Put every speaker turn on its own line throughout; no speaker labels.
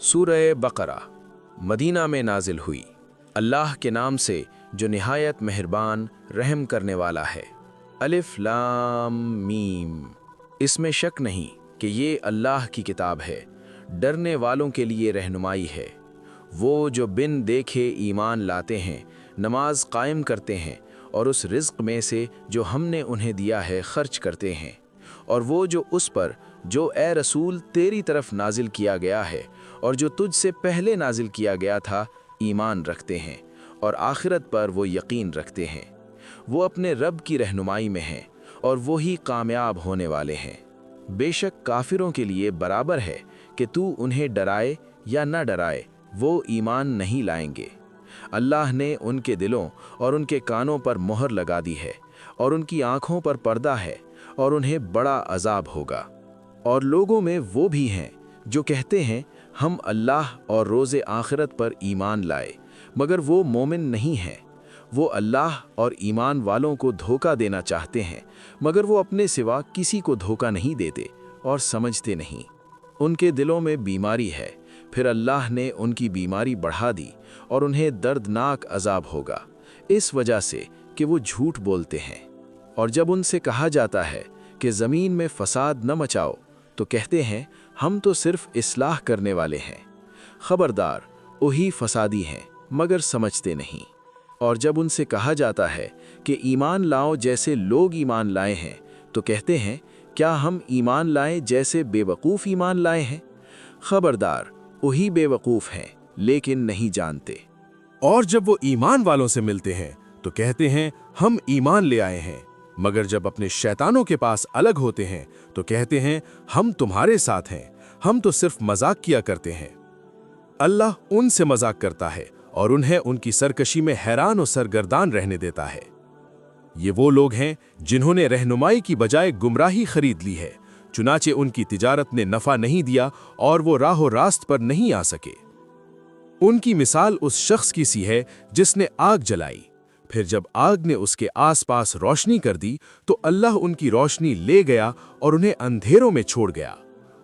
सूरह बकरा मदीना में नाजिल हुई। अल्लाह के नाम से जो निहायत मेहरबान रहम करने वाला है। अलिफ लाम मीम। इसमें शक नहीं कि ये अल्लाह की किताब है, डरने वालों के लिए रहनुमाई है। वो जो बिन देखे ईमान लाते हैं, नमाज कायम करते हैं और उस रिज़्क़ में से जो हमने उन्हें दिया है खर्च करते हैं, और वो जो उस पर जो ए रसूल तेरी तरफ नाजिल किया गया है और जो तुझ से पहले नाजिल किया गया था ईमान रखते हैं और आखिरत पर वो यकीन रखते हैं। वो अपने रब की रहनुमाई में हैं और वो ही कामयाब होने वाले हैं। बेशक काफिरों के लिए बराबर है कि तू उन्हें डराए या न डराए, वो ईमान नहीं लाएंगे। अल्लाह ने उनके दिलों और उनके कानों पर मोहर लगा दी है और उनकी आँखों पर पर्दा है और उन्हें बड़ा अजाब होगा। और लोगों में वो भी हैं जो कहते हैं हम अल्लाह और रोज़े आखिरत पर ईमान लाए, मगर वो मोमिन नहीं हैं। वो अल्लाह और ईमान वालों को धोखा देना चाहते हैं, मगर वो अपने सिवा किसी को धोखा नहीं देते और समझते नहीं। उनके दिलों में बीमारी है, फिर अल्लाह ने उनकी बीमारी बढ़ा दी और उन्हें दर्दनाक अजाब होगा, इस वजह से कि वो झूठ बोलते हैं। और जब उनसे कहा जाता है कि ज़मीन में फसाद न मचाओ, तो कहते हैं हम तो सिर्फ इस्लाह करने वाले हैं। खबरदार, वही फसादी हैं मगर समझते नहीं। और जब उनसे कहा जाता है कि ईमान लाओ जैसे लोग ईमान लाए हैं, तो कहते हैं क्या हम ईमान लाएं जैसे बेवकूफ़ ईमान लाए हैं। खबरदार, वही बेवकूफ़ हैं लेकिन नहीं जानते।
और जब वो ईमान वालों से मिलते हैं तो कहते हैं हम ईमान ले आए हैं, मगर जब अपने शैतानों के पास अलग होते हैं तो कहते हैं हम तुम्हारे साथ हैं, हम तो सिर्फ मजाक किया करते हैं। अल्लाह उनसे मजाक करता है और उन्हें उनकी सरकशी में हैरान और सरगर्दान रहने देता है। ये वो लोग हैं जिन्होंने रहनुमाई की बजाय गुमराही खरीद ली है, चुनाचे उनकी तिजारत ने नफा नहीं दिया और वो राहो रास्त पर नहीं आ सके। उनकी मिसाल उस शख्स की सी है जिसने आग जलाई, फिर जब आग ने उसके आसपास रोशनी कर दी तो अल्लाह उनकी रोशनी ले गया और उन्हें अंधेरों में छोड़ गया।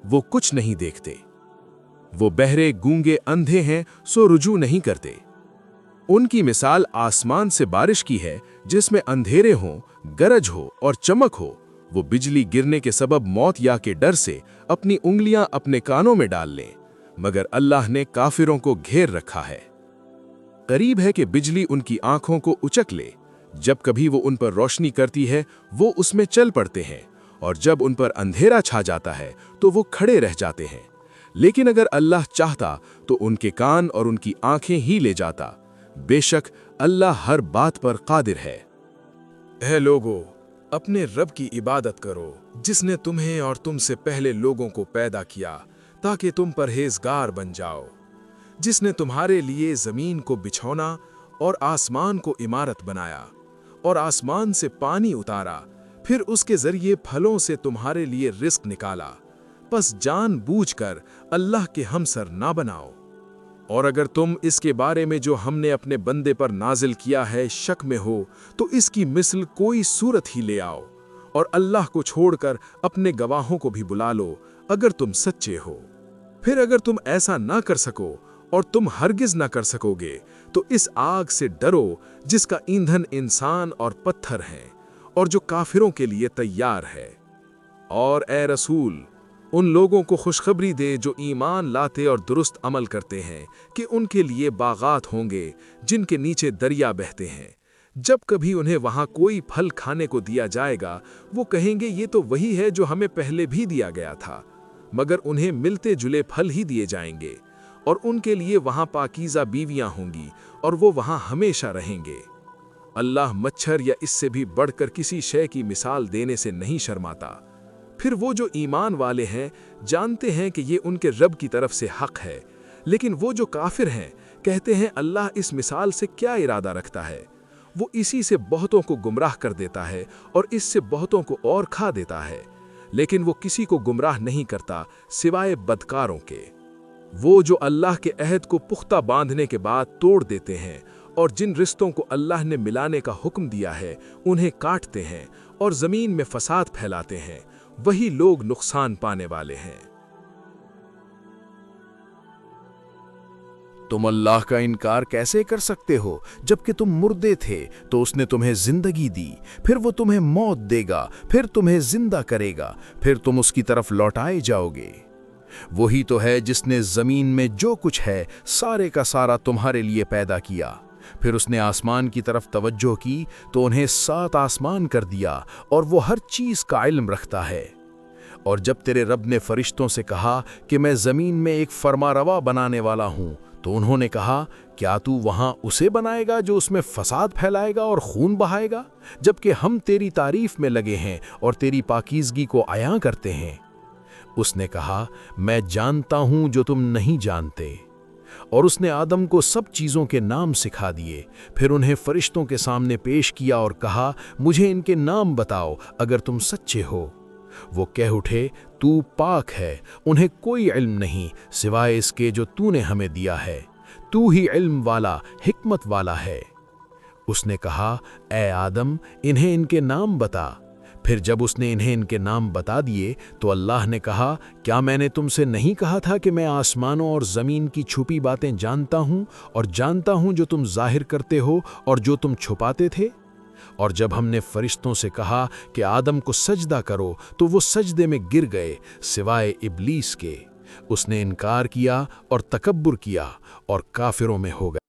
वो कुछ नहीं देखते। वो बहरे गूंगे अंधे हैं सो रुजू नहीं करते। उनकी मिसाल आसमान से बारिश की है जिसमें अंधेरे हों, गरज हो और चमक हो। वो बिजली गिरने के सबब मौत या के डर से अपनी उंगलियां अपने कानों में डाल लें, मगर अल्लाह ने काफिरों को घेर रखा है। करीब है कि बिजली उनकी आंखों को उचक ले। जब कभी वो उन पर रोशनी करती है वो उसमें चल पड़ते हैं, और जब उन पर अंधेरा छा जाता है तो वो खड़े रह जाते हैं। लेकिन अगर अल्लाह चाहता तो उनके कान और उनकी आंखें ही ले जाता। बेशक अल्लाह हर बात पर कादिर है।
ऐ लोगो, अपने रब की इबादत करो जिसने तुम्हें और तुमसे पहले लोगों को पैदा किया ताकि तुम परहेजगार बन जाओ। जिसने तुम्हारे लिए जमीन को बिछौना और आसमान को इमारत बनाया और आसमान से पानी उतारा, फिर उसके जरिए फलों से तुम्हारे लिए रिस्क निकाला। बस जानबूझकर अल्लाह के हमसर ना बनाओ। और अगर तुम इसके बारे में जो हमने अपने बंदे पर नाजिल किया है शक में हो, तो इसकी मिसल कोई सूरत ही ले आओ और अल्लाह को छोड़कर अपने गवाहों को भी बुला लो अगर तुम सच्चे हो। फिर अगर तुम ऐसा ना कर सको और तुम हरगिज ना कर सकोगे, तो इस आग से डरो जिसका ईंधन इंसान और पत्थर हैं और जो काफिरों के लिए तैयार है। और ए रसूल, उन लोगों को खुशखबरी दे जो ईमान लाते और दुरुस्त अमल करते हैं कि उनके लिए बागात होंगे जिनके नीचे दरिया बहते हैं। जब कभी उन्हें वहां कोई फल खाने को दिया जाएगा, वो कहेंगे ये तो वही है जो हमें पहले भी दिया गया था, मगर उन्हें मिलते जुले फल ही दिए जाएंगे और उनके लिए वहां पाकीज़ा बीवियां होंगी और वो वहां हमेशा रहेंगे। अल्लाह मच्छर या इससे भी बढ़कर किसी शय की मिसाल देने से नहीं शर्माता। फिर वो जो ईमान वाले हैं जानते हैं कि ये उनके रब की तरफ से हक है, लेकिन वो जो काफिर हैं कहते हैं अल्लाह इस मिसाल से क्या इरादा रखता है। वो इसी से बहुतों को गुमराह कर देता है और इससे बहुतों को और खा देता है, लेकिन वो किसी को गुमराह नहीं करता सिवाय बदकारों के। वो जो अल्लाह के अहद को पुख्ता बांधने के बाद तोड़ देते हैं और जिन रिश्तों को अल्लाह ने मिलाने का हुक्म दिया है उन्हें काटते हैं और ज़मीन में फसाद फैलाते हैं, वही लोग नुकसान पाने वाले हैं।
तुम अल्लाह का इनकार कैसे कर सकते हो? जबकि तुम मुर्दे थे तो उसने तुम्हें जिंदगी दी, फिर वो तुम्हें मौत देगा, फिर तुम्हें जिंदा करेगा, फिर तुम उसकी तरफ लौटाए जाओगे। वही तो है जिसने जमीन में जो कुछ है सारे का सारा तुम्हारे लिए पैदा किया। फिर उसने आसमान की तरफ तवज्जो की तो उन्हें 7 आसमान कर दिया और वो हर चीज का इल्म रखता है। और जब तेरे रब ने फरिश्तों से कहा कि मैं जमीन में एक फरमारवा बनाने वाला हूं, तो उन्होंने कहा, क्या तू वहां उसे बनाएगा जो उसमें फसाद फैलाएगा और खून बहाएगा? जबकि हम तेरी तारीफ में लगे हैं और तेरी पाकीज़गी को अयां करते हैं। उसने कहा, मैं जानता हूं जो तुम नहीं जानते। और उसने आदम को सब चीज़ों के नाम सिखा दिए। फिर उन्हें फरिश्तों के सामने पेश किया और कहा, मुझे इनके नाम बताओ अगर तुम सच्चे हो। वो कह उठे, तू पाक है, उन्हें कोई इल्म नहीं सिवाय इसके जो तूने हमें दिया है। तू ही इल्म वाला, हिकमत वाला है। उसने कहा, ए आदम, इन्हें इनके नाम बता। फिर जब उसने इन्हें इनके नाम बता दिए तो अल्लाह ने कहा, क्या मैंने तुमसे नहीं कहा था कि मैं आसमानों और ज़मीन की छुपी बातें जानता हूँ और जानता हूँ जो तुम जाहिर करते हो और जो तुम छुपाते थे? और जब हमने फरिश्तों से कहा कि आदम को सजदा करो तो वो सजदे में गिर गए सिवाय इब्लीस के। उसने इनकार किया और तकब्बुर किया और काफिरों में हो गया।